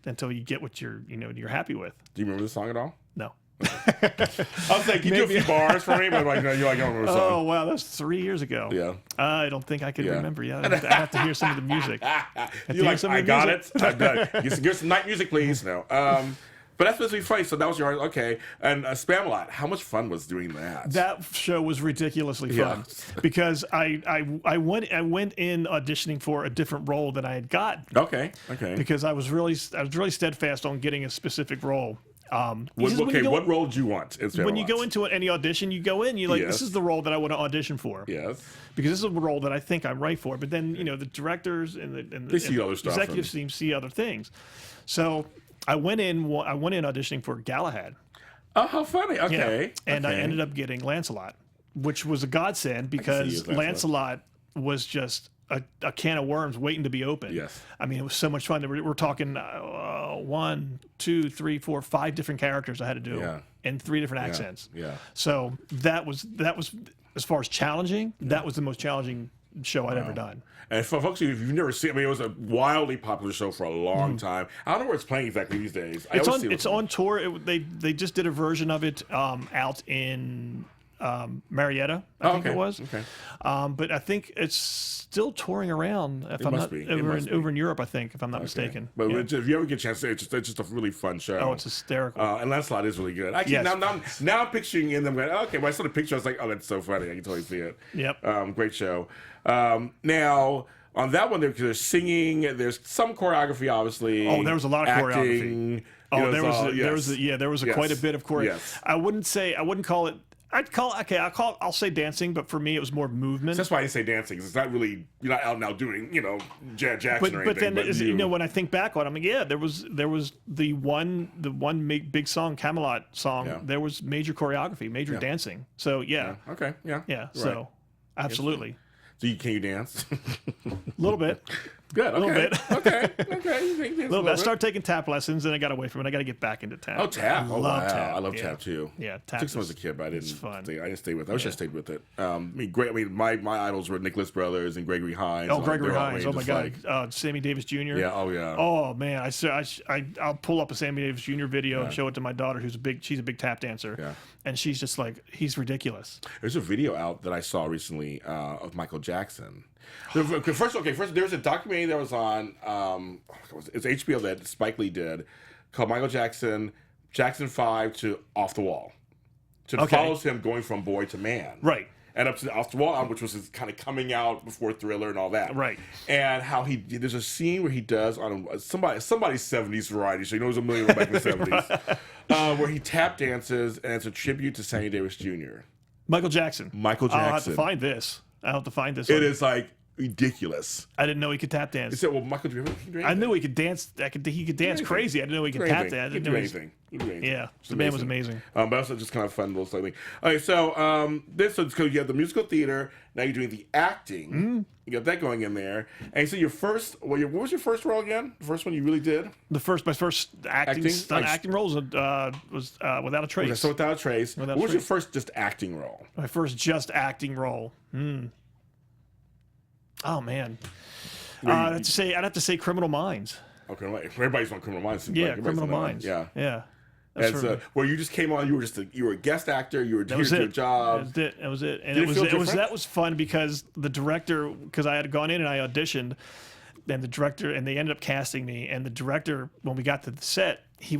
until you get what you're happy with. Do you remember the song at all? No. I was like, can you do a few bars for me? But I don't remember the song. Oh wow, that was 3 years ago. Yeah. I don't think I could remember. Yeah, I'd have to hear some of the music. You're like, I got it. I'm done. Give some night music, please. No. But that's supposed to be funny. So that was your okay. And Spamalot, how much fun was doing that? That show was ridiculously fun because I went in auditioning for a different role than I had got. Okay. Because I was really steadfast on getting a specific role. What role did you want? When you go into any audition, you go in, you're like, this is the role that I want to audition for. Yes. Because this is a role that I think I'm right for. But then, the directors and the see other stuff executives team see other things. So I went in auditioning for Galahad. Oh, how funny. Okay. Yeah. And I ended up getting Lancelot, which was a godsend because Lancelot was just a can of worms waiting to be opened. Yes. I mean, it was so much fun. We're talking 1, 2, 3, 4, 5 different characters I had to do in 3 different accents. Yeah. So that was as far as challenging, that was the most challenging show I'd ever done. And for folks, if you've never seen, I mean, it was a wildly popular show for a long time. I don't know where it's playing exactly these days. It's on tour. They just did a version of it out in Marietta, I think it was. Okay. But I think it's still touring around. If I'm not over in Europe, I think, if I'm not mistaken. But if you ever get a chance, it's just a really fun show. Oh, it's hysterical. And Lancelot is really good. Actually, now I'm picturing in them going, okay, when I saw the picture, I was like, oh, that's so funny. I can totally see it. Yep. Great show. Now, on that one, there's singing, there's some choreography, obviously. Oh, there was a lot of acting, choreography. Oh, there was quite a bit of choreography. Yes. I wouldn't call it. I'll say dancing, but for me it was more movement. That's why I didn't say dancing, because it's not really, you're not out now doing, Jackson or anything. But then, when I think back on it, there was the one big song, Camelot song. Yeah. There was major choreography, major dancing. So Okay. Yeah. Yeah. So absolutely. So can you dance? A little bit. Good. Okay. A little bit. Okay. Okay. A little bit. I started taking tap lessons, and I got away from it. I got to get back into tap. Oh, tap. I love love tap. I love yeah. tap too. Yeah, tap. Took some as a kid, but I didn't. Fun. I didn't stay with it. I wish I stayed with it. Great. I mean, my idols were Nicholas Brothers and Gregory Hines. Oh, Gregory Hines. Oh my God. Like, Sammy Davis Jr. Yeah. Oh yeah. Oh man. I'll pull up a Sammy Davis Jr. video and show it to my daughter, she's a big tap dancer. Yeah. And she's just like, he's ridiculous. There's a video out that I saw recently of Michael Jackson. First, there was a documentary that was on, it's HBO that Spike Lee did, called Michael Jackson 5 to Off the Wall. So it follows him going from boy to man. Right. And up to Off the Wall, which was his kind of coming out before Thriller and all that. Right. And how there's a scene where he does on somebody's 70s variety show, you know, there's a million of them back in the 70s, where he tap dances, and it's a tribute to Sammy Davis Jr. Michael Jackson. I'll have to find this. It is like ridiculous. I didn't know he could tap dance. He said, "Well, Michael, do I knew he could dance. He could dance crazy. I didn't know he could tap dance. He could do anything. Yeah, the man was amazing. But also just kind of fun little thing. Okay, so this is because you have the musical theater. Now you're doing the acting. Mm-hmm. You got that going in there. And so your first, what was your first role again? The first one you really did? My first acting role was Without a Trace. Okay, so Without a Trace. What was your first just acting role? My first just acting role. Oh man, I'd have to say Criminal Minds. Okay, everybody's on Criminal Minds. Yeah, Criminal Minds. Yeah. And where you just came on, you were a guest actor. You were here to do a job. That was it. And that was fun because the director, because I had gone in and I auditioned, and the director, and they ended up casting me. And the director, when we got to the set, he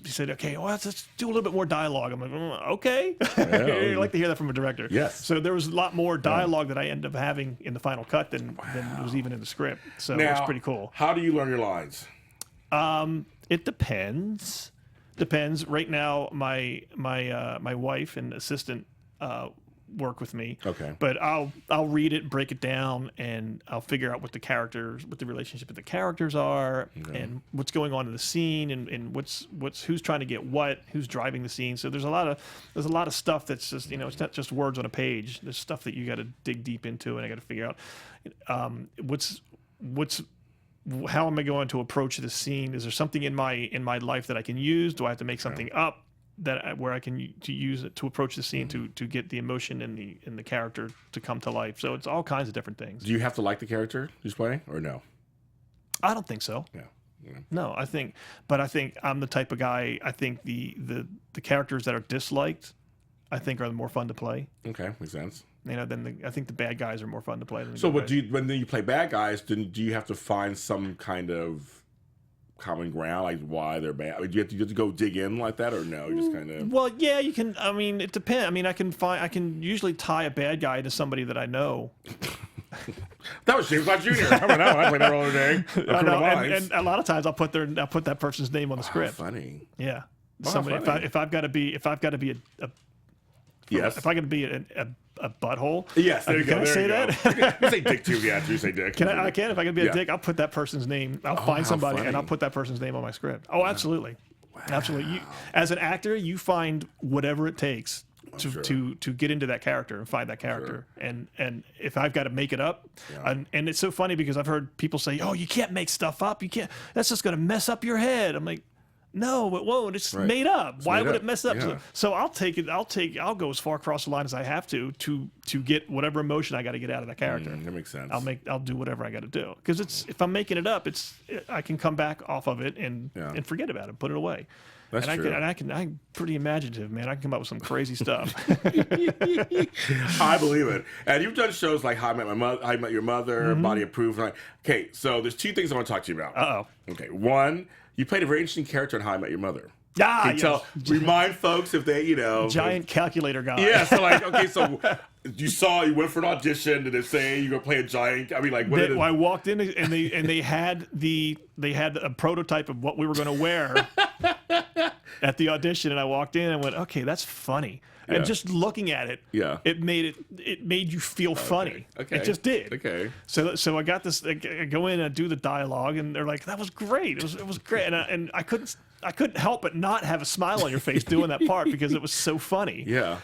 said, "Okay, well, let's do a little bit more dialogue." I'm like, okay. I like to hear that from a director. Yes. So there was a lot more dialogue that I ended up having in the final cut than was even in the script. So it was pretty cool. How do you learn your lines? It depends. Right now, my wife and assistant work with me. Okay. But I'll read it, break it down, and I'll figure out what the relationship of the characters are, and what's going on in the scene, and who's trying to get what, who's driving the scene. So there's a lot of stuff that's just, it's not just words on a page. There's stuff that you got to dig deep into, and I got to figure out how am I going to approach this scene? Is there something in my life that I can use? Do I have to make something up where I can use it to approach the scene to get the emotion in the character to come to life? So it's all kinds of different things. Do you have to like the character who's playing, or no? I don't think so. Yeah. No, I think I'm the type of guy. I think the characters that are disliked, I think, are the more fun to play. Okay, makes sense. I think the bad guys are more fun to play than the So, good guys. when you play bad guys, do you have to find some kind of common ground, like why they're bad? I mean, do you have to go dig in like that, or no? You just kind of. Well, yeah, you can. I mean, it depends. I mean, I can usually tie a bad guy to somebody that I know. That was James Lott Jr. How about that? I played that role today. And a lot of times I'll put that person's name on the script. Funny. Yeah. Wow, somebody. Funny. If I've got to be yes. If I got to be a butthole. Yes, there you go. Can I say that? You say dick too. Yeah, you say dick. I can. If I can be a dick, I'll put that person's name. I'll find somebody funny. and I'll put that person's name on my script. Oh, absolutely. Wow. Absolutely. As an actor, you find whatever it takes to get into that character and find that character. Sure. And if I've got to make it up, and it's so funny because I've heard people say, "Oh, you can't make stuff up. You can't. That's just going to mess up your head." I'm like, no, it won't. It's made up. Why would it mess up? Yeah. So I'll I'll go as far across the line as I have to get whatever emotion I got to get out of that character. That makes sense. I'll do whatever I got to do, because if I'm making it up, I can come back off of it and forget about it, put it away. That's true. I'm pretty imaginative, man. I can come up with some crazy stuff. I believe it. And you've done shows like How I Met Your Mother, Body Approved. Okay, so there's two things I want to talk to you about. Uh-oh. Okay, one, you played a very interesting character in How I Met Your Mother. Remind folks if they, giant calculator guy. Yeah, so okay, so you went for an audition. Did it say you're gonna play a giant? I mean, like, I walked in and they had a prototype of what we were gonna wear at the audition, and I walked in and went, okay, that's funny. Yeah. And just looking at it, it made you feel funny. Okay. It just did. Okay. So I got this. I go in and I do the dialogue, and they're like, "That was great. It was great." And I couldn't help but not have a smile on your face doing that part because it was so funny. Yeah.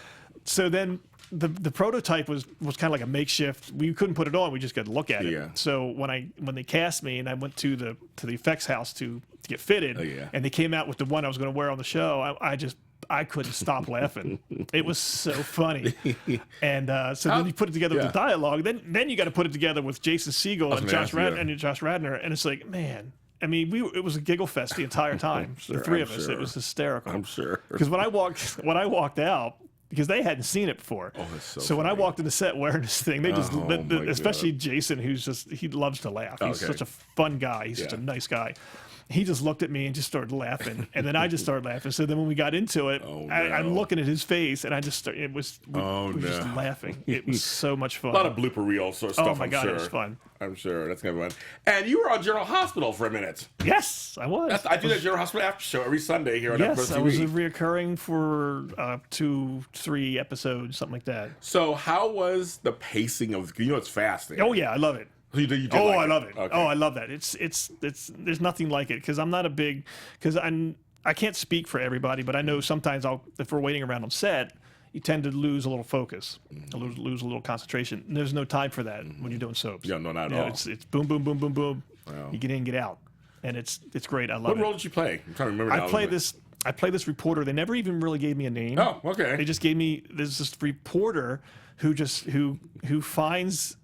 So then the prototype was kind of like a makeshift. We couldn't put it on. We just got to look at it. Yeah. So when they cast me and I went to the effects house to get fitted, and they came out with the one I was going to wear on the show, I couldn't stop laughing. It was so funny. And so then you put it together with the dialogue. Then you got to put it together with Jason Segel and Josh Radnor, and it's like, man. I mean, it was a giggle fest the entire time. The three of us. It was hysterical. I'm sure. Because when I walked out, because they hadn't seen it before. Oh, that's so So when I funny. walked into set wearing this thing, they just, especially Jason, he loves to laugh. He's such a fun guy. He's such a nice guy. He just looked at me and just started laughing, and then I just started laughing. So then when we got into it, I'm looking at his face, and I just started. We were just laughing. It was so much fun. A lot of blooper reel sort of stuff. Oh my God, it was fun. I'm sure that's gonna be fun. And you were on General Hospital for a minute. Yes, I was. I do that General Hospital after show every Sunday here on AFTERBUZZ TV. I was reoccurring for 2-3 episodes, something like that. So how was the pacing of? It's fast. There. Oh yeah, I love it. You did I love it. Okay. Oh, I love that. It's there's nothing like it because I'm not a big I can't speak for everybody, but I know sometimes if we're waiting around on set, you tend to lose a little focus, lose a little concentration. And there's no time for that when you're doing soaps. Yeah, no, not at all. It's boom, boom, boom, boom, boom. Wow. You get in, get out, and it's great. I love What it. role did you play? I'm trying to remember. I play this reporter. They never even really gave me a name. Oh, okay. They just gave me this reporter who finds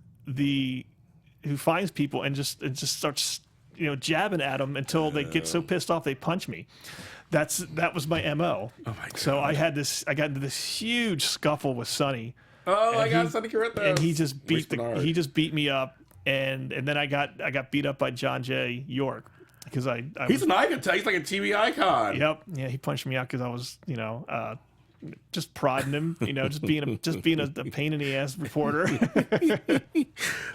people and just starts jabbing at them until they get so pissed off they punch me. That was my MO. Oh my God. So I got into this huge scuffle with Sonny. Oh my God, Sonny Carruthers. And he just beat me up, and then I got beat up by John J. York because he's an icon. He's like a TV icon. Yep. Yeah, he punched me out because I was just prodding him, just being a pain in the ass reporter.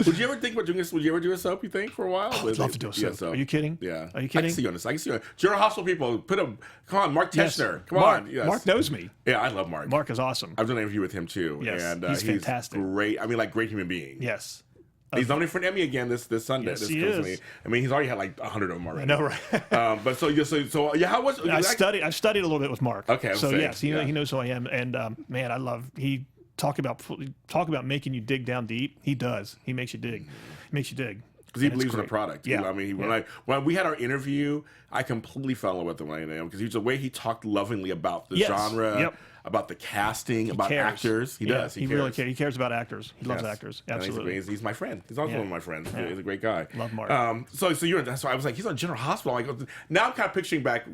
Would you ever think about doing this? Would you ever do a soap? You think for a while? I'd love to do a soap. Are you kidding? Yeah. Are you kidding? I can see you on this. I can see you on General Hospital people. Come on, Mark Teschner. Yes. Come on. Yes. Mark knows me. Yeah, I love Mark. Mark is awesome. I've done an interview with him too. Yes, and he's fantastic. Great. I mean, like great human being. Yes. He's nominated for an Emmy again this Sunday. Yes, he is. I mean, he's already had like 100 of them already. I know, right? But how was? I've studied a little bit with Mark. Okay. So yes, he knows who I am, and man, he talk about making you dig down deep. He does. He makes you dig. Because he believes in the product. Yeah. I mean, when we had our interview, I completely fell in love with him because the way he talked lovingly about the genre, about the casting, about actors. He does. He really cares. He cares about actors. He loves actors. Absolutely. He's my friend. He's also one of my friends. Yeah. He's a great guy. Love Mark. So I was like, he's on General Hospital. Now I'm kind of picturing back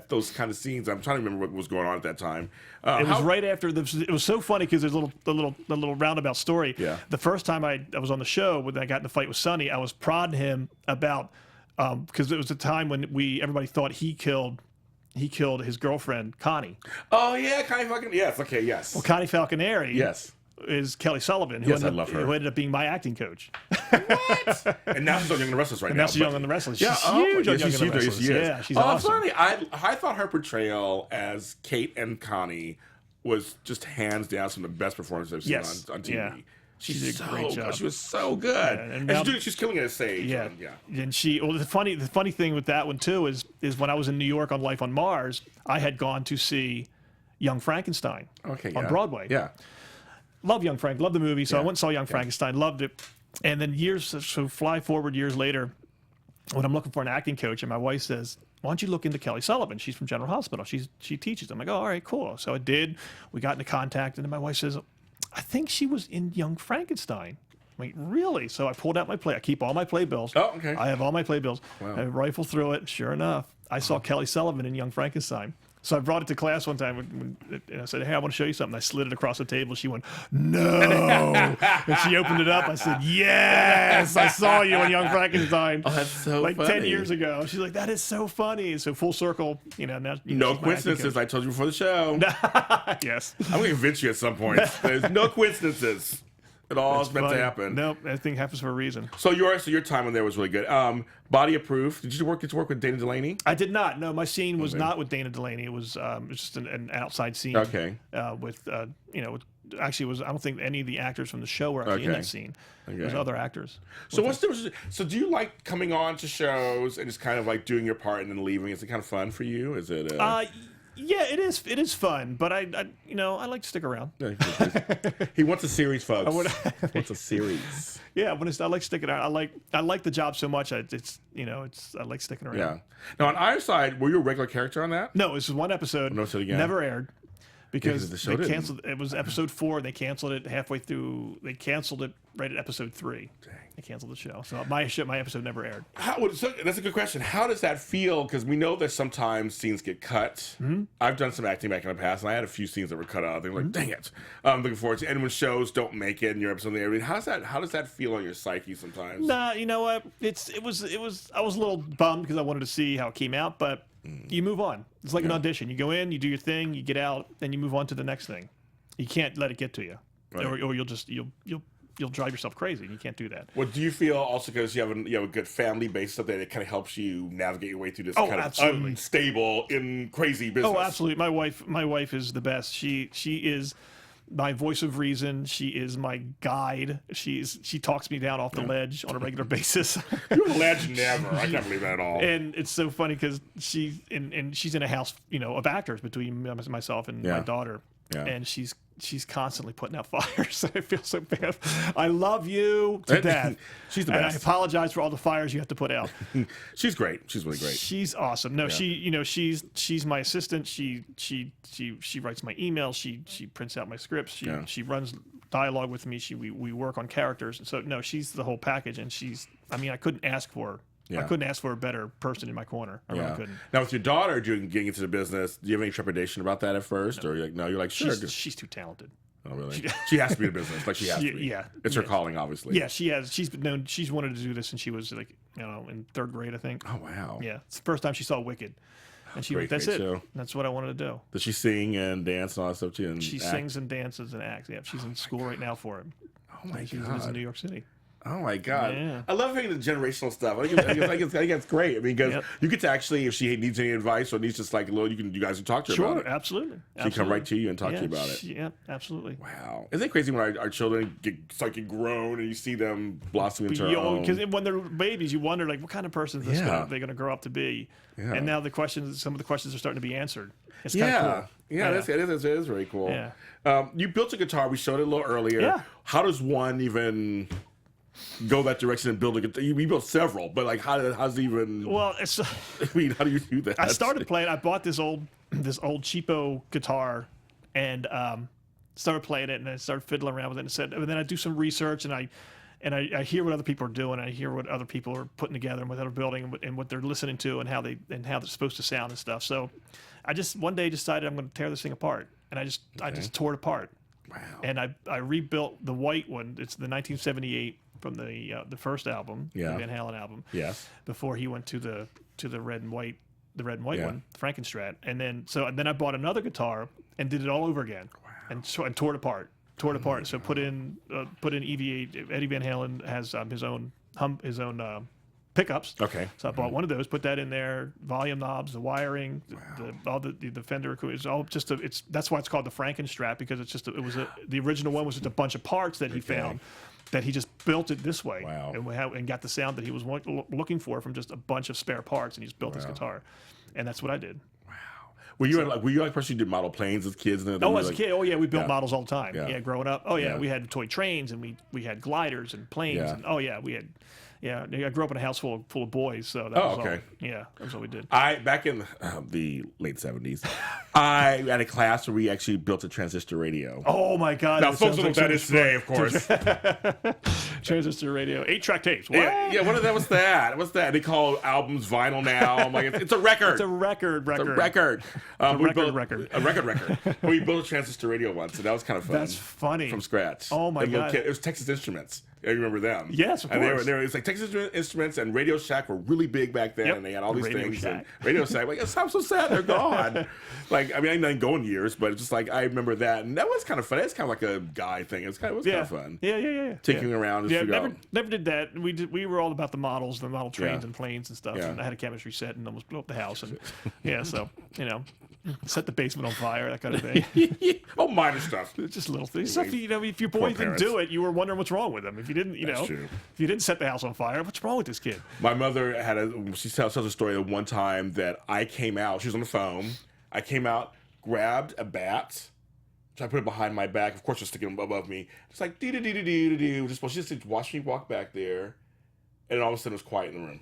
those kind of scenes. I'm trying to remember what was going on at that time. It was right after it was so funny because there's a little roundabout story. Yeah. The first time I was on the show when I got in the fight with Sonny, I was prodding him about because it was a time when everybody thought he killed his girlfriend Connie. Oh yeah, Connie fucking yes. Okay, yes. Well, Connie Falconeri. Yes. Is Kelly Sullivan, who I love her. Who ended up being my acting coach. What? And now she's on Young and the Restless right now. Now she's Young and the Restless. Yeah, she's huge on Young and the Restless. She is. Yeah, she's awesome. Funny. I thought her portrayal as Kate and Connie was just hands down some of the best performances I've seen on TV. Yeah. She did a great job. She was so good. Yeah, and she's killing it at stage. Yeah. And the funny thing with that one too is when I was in New York on Life on Mars, I had gone to see Young Frankenstein on Broadway. Yeah. Love Young Frank, love the movie, so I went and saw Young Frankenstein, loved it. And then fly forward years later, when I'm looking for an acting coach, and my wife says, why don't you look into Kelly Sullivan? She's from General Hospital. She teaches. I'm like, oh, all right, cool. So I did. We got into contact, and then my wife says, I think she was in Young Frankenstein. I'm like, really? So I pulled out my play. I keep all my playbills. Oh, okay. I have all my playbills. Wow. I rifle through it. Sure enough, I saw Kelly Sullivan in Young Frankenstein. So I brought it to class one time, and I said, hey, I want to show you something. I slid it across the table. She went, no. And she opened it up. I said, yes, I saw you in Young Frankenstein. Oh, that's so funny. 10 years ago. She's like, that is so funny. So full circle, now. No coincidences. I told you before the show. Yes. I'm going to convince you at some point. There's no coincidences. It all is meant to happen. Nope, everything happens for a reason. So your time in there was really good. Body of Proof. Did you get to work with Dana Delaney? I did not. No, my scene was not with Dana Delaney. It was just an outside scene. Okay. Actually, I don't think any of the actors from the show were actually in that scene. Okay. There's other actors. So So do you like coming on to shows and just kind of like doing your part and then leaving? Is it kind of fun for you? Is it? Yeah, it is. It is fun, but I like to stick around. Yeah, he wants a series, folks. He wants a series. Yeah, I like sticking around. I like the job so much. I like sticking around. Yeah. Now on Ironside, were you a regular character on that? No, this was one episode. No, so again. Never aired. Because the show they canceled. It was episode 4. And they canceled it halfway through. They canceled it right at episode 3. Dang. They canceled the show. So my episode never aired. So that's a good question. How does that feel? Because we know that sometimes scenes get cut. Mm-hmm. I've done some acting back in the past, and I had a few scenes that were cut out. They were like, dang it. I'm looking forward to it. And when shows don't make it in your episode, how does that feel on your psyche sometimes? Nah, you know what? It was. I was a little bummed because I wanted to see how it came out, but you move on. It's like an audition. You go in, you do your thing, you get out, then you move on to the next thing. You can't let it get to you, right. or you'll drive yourself crazy. And you can't do that. Well, do you feel also because you have a good family base up there that kind of helps you navigate your way through this kind of unstable, crazy business? Oh, absolutely. My wife is the best. She is my voice of reason. She is my guide. She talks me down off the ledge on a regular basis. You're a ledge never. I can't believe that at all. And it's so funny because she's in a house, of actors between myself and my daughter. Yeah. And she's constantly putting out fires. I feel so bad. I love you to death. She's the best. And I apologize for all the fires you have to put out. She's great. She's really great. She's awesome. No, she's my assistant. She writes my emails. She prints out my scripts. She runs dialogue with me. We work on characters. And so no, she's the whole package. And I couldn't ask for her. Yeah. I couldn't ask for a better person in my corner. I really couldn't. Now, with your daughter getting into the business, do you have any trepidation about that at first? No. Or you're like, sure. She's too talented. Oh, really? She has to be in the business. Like, she has to be. Yeah. It's her calling, obviously. Yeah, she has. She's wanted to do this since she was, like, in 3rd grade, I think. Oh, wow. Yeah. It's the first time she saw Wicked. And that's it. Show. That's what I wanted to do. Does she sing and dance and all that stuff, too? She sings and dances and acts. Yeah, she's in school right now for it. Oh, my God. She lives in New York City. Oh my God! Yeah. I love hearing the generational stuff. I think it's great. I mean, because you get to actually, if she needs any advice or needs just like a little, you guys can talk to her about it. Sure, absolutely. She can come right to you and talk to you about it. Yeah, absolutely. Wow, isn't it crazy when our children get grown and you see them blossom into their own? Because when they're babies, you wonder like what kind of person they're going to grow up to be. Yeah. And now some of the questions are starting to be answered. It's kind of cool. Yeah, it is very cool. Yeah. You built a guitar. We showed it a little earlier. Yeah. How does one even go that direction and build a guitar? We built several, but like, how's it even? Well, I mean, how do you do that? I started playing. I bought this old cheapo guitar, and started playing it, and I started fiddling around with it. And then I do some research, and I hear what other people are doing. I hear what other people are putting together and what they're building and what they're listening to and how they're supposed to sound and stuff. So I just one day decided I'm going to tear this thing apart, and I just tore it apart. Wow. And I rebuilt the white one. It's the 1978 from the first album, the Van Halen album. Yes. Before he went to the red and white one, Frankenstrat. And then I bought another guitar and did it all over again. Wow. And tore it apart. So put in EV8. Eddie Van Halen has his own pickups. Okay. So I bought one of those, put that in there, volume knobs, the wiring, all the Fender. It's all just that's why it's called the Frankenstrat, because the original one was just a bunch of parts that he found, that he just built it this way. Wow. And got the sound that he was looking for from just a bunch of spare parts, and he just built his guitar, and that's what I did. Were you like a person who did model planes as kids? As a kid, we built models all the time. Yeah, growing up. We had toy trains, and we had gliders and planes, and we had. Yeah, I grew up in a house full of boys, so that was all. Yeah, that's what we did. Back in the late 70s, I had a class where we actually built a transistor radio. Oh my God! Now, folks don't know what that is today, of course. Transistor radio, 8-track tapes. What? Yeah. What's that? What's that? They call albums vinyl now. I'm like, it's a record. It's a record. It's a record. A record. A record. We built a transistor radio once, and that was kind of fun. That's funny. From scratch. Oh my God! It was Texas Instruments. I remember them. Yes, of course. And it was like Texas Instruments and Radio Shack were really big back then. And they had all these things. And Radio Shack, like, I'm so sad they're gone. Like, I mean, I didn't go in years, but it's just like, I remember that. And that was kind of fun. It's kind of like a guy thing. It was kind of fun. Yeah. Tinkering around. Never did that. We were all about the models, the model trains and planes and stuff. And I had a chemistry set and almost blew up the house. And so, set the basement on fire, that kind of thing. Oh, minor stuff. Just little things. Stuff, if your boy didn't do it, you were wondering what's wrong with him. If you didn't, if you didn't set the house on fire, what's wrong with this kid? My mother she tells a story that one time that I came out. She was on the phone. I came out, grabbed a bat, so I put it behind my back. Of course, just sticking above me. Just like dee-dee-dee-dee-dee-dee. Just watched me walk back there, and all of a sudden it was quiet in the room.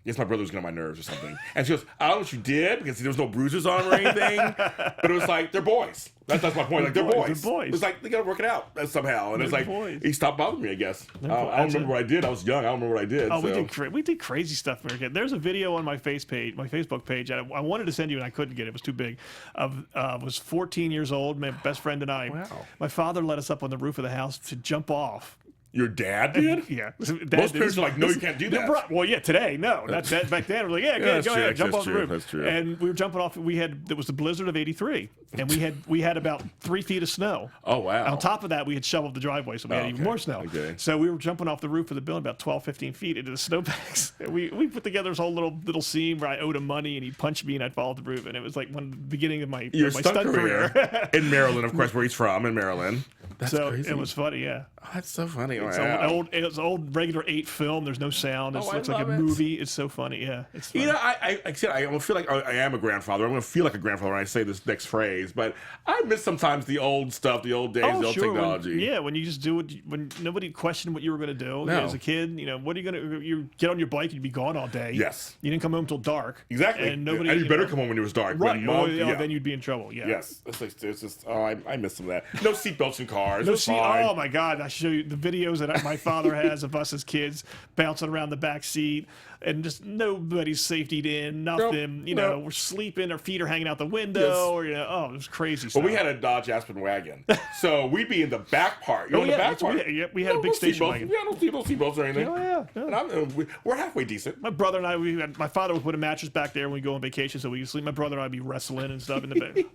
Guess my brother was getting on my nerves or something. And she goes, I don't know what you did, because there was no bruises on them or anything. But it was like, they're boys. That's my point. Like, they're boys. They're boys. It was like, they got to work it out somehow. And it's like, boys. he stopped bothering me, I guess. I don't remember what I did. I was young. I don't remember what I did. Oh, so. we did crazy stuff. There's a video on my Facebook page. I wanted to send you, and I couldn't get it. It was too big. Was 14 years old. My best friend and I. Wow. My father let us up on the roof of the house to jump off. Your dad did? Yeah. Most parents are like, no, you can't do that. Well, yeah, today, no. Back then, we're like, yeah, go ahead, jump off the roof. That's true. And we were jumping off. It was the blizzard of '83, and we had about 3 feet of snow. Oh, wow. On top of that, we had shoveled the driveway, so we had even more snow. Okay. So we were jumping off the roof of the building about 12, 15 feet into the snowbanks. And we put together this whole little scene where I owed him money, and he punched me, and I'd fall off the roof. And it was like the beginning of my stunt career. In Maryland, of course, where he's from, in Maryland. That's crazy. It was funny, yeah. Oh, that's so funny. It's old regular 8 film. There's no sound. It looks like a movie. It's so funny. Yeah, it's funny. You know, I said I feel like I am a grandfather. I'm going to feel like a grandfather when I say this next phrase. But I miss sometimes the old stuff, the old days, the old technology. When you just do it, when nobody questioned what you were going to do. No. As a kid, what are you going to? You get on your bike and you'd be gone all day. Yes. You didn't come home till dark. Exactly. And nobody. And you better come home when it was dark. Right. Yeah. Then you'd be in trouble. Yeah. Yes. It's just. Oh, I miss some of that. No seatbelts in cars. Oh my God! I show you the videos that my father has of us as kids bouncing around the back seat, and just nobody's safetied in, nothing. We're sleeping, our feet are hanging out the window, or it was crazy stuff. But we had a Dodge Aspen wagon, so we'd be in the back part. The back part. We had a big station wagon. Yeah, no seatbelts or anything. Oh yeah. And we're halfway decent. My brother and I, my father would put a mattress back there when we go on vacation, so we could sleep. My brother and I'd be wrestling and stuff in the bed.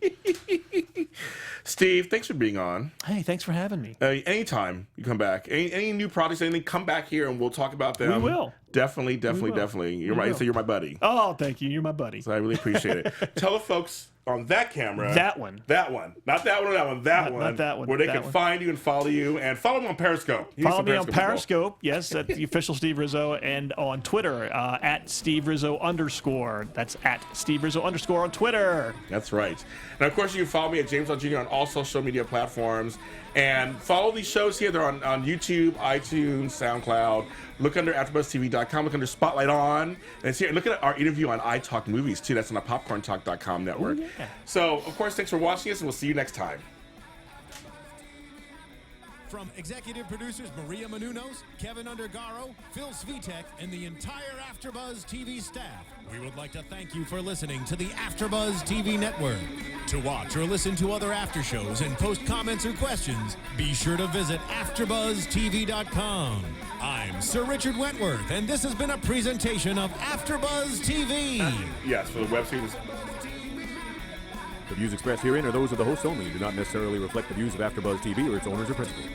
Steve, thanks for being on. Hey, thanks for having me. Anytime you come back, any new projects, anything, come back here and we'll talk about them. We will. Definitely. You're my buddy. Oh, thank you. You're my buddy. So I really appreciate it. Tell the folks on that camera. That one. Not that one or that one. Not that one. Where they can find you and follow you. And follow me on Periscope. Follow me on Periscope, yes, at the official Steve Rizzo. And on Twitter, at Steve Rizzo _. That's at Steve Rizzo _ on Twitter. That's right. And of course, you can follow me at James Lott Jr. on all social media platforms. And follow these shows here. They're on YouTube, iTunes, SoundCloud. Look under AfterBuzzTV.com. Look under Spotlight On. And it's here. Look at our interview on iTalk Movies, too. That's on the PopcornTalk.com network. Yeah. So, of course, thanks for watching us, and we'll see you next time. From executive producers Maria Menounos, Kevin Undergaro, Phil Svitek, and the entire AfterBuzz TV staff, we would like to thank you for listening to the AfterBuzz TV network. To watch or listen to other after shows and post comments or questions, be sure to visit AfterBuzzTV.com. I'm Sir Richard Wentworth, and this has been a presentation of AfterBuzz TV. Yes, for the website is... The views expressed herein are those of the hosts only and do not necessarily reflect the views of AfterBuzz TV or its owners or principals.